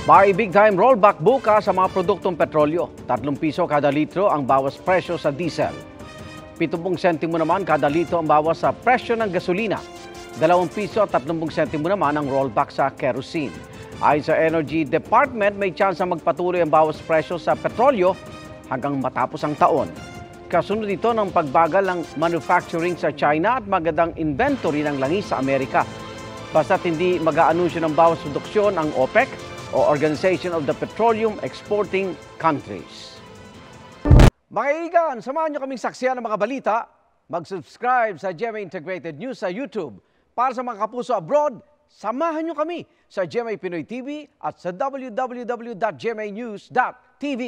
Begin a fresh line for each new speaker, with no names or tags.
May big time rollback bukas sa mga produktong petrolyo. 3 piso kada litro ang bawas presyo sa diesel. 70 sentimo naman kada litro ang bawas sa presyo ng gasolina. 2 piso at 30 sentimo naman ang rollback sa kerosene. Ayon sa Energy Department, may chance na magpatuloy ang bawas presyo sa petrolyo hanggang matapos ang taon. Kasunod ito ng pagbagal ng manufacturing sa China at magandang inventory ng langis sa Amerika. Basta't hindi mag-aanunsyo ng bawas produksyon ang OPEC o Organization of the Petroleum Exporting Countries. Mga kaibigan, samahan niyo kaming saksiyan ng mga balita. Mag-subscribe sa GMA Integrated News sa YouTube. Para sa mga kapuso abroad, samahan niyo kami sa GMA Pinoy TV at sa www.gmanews.tv.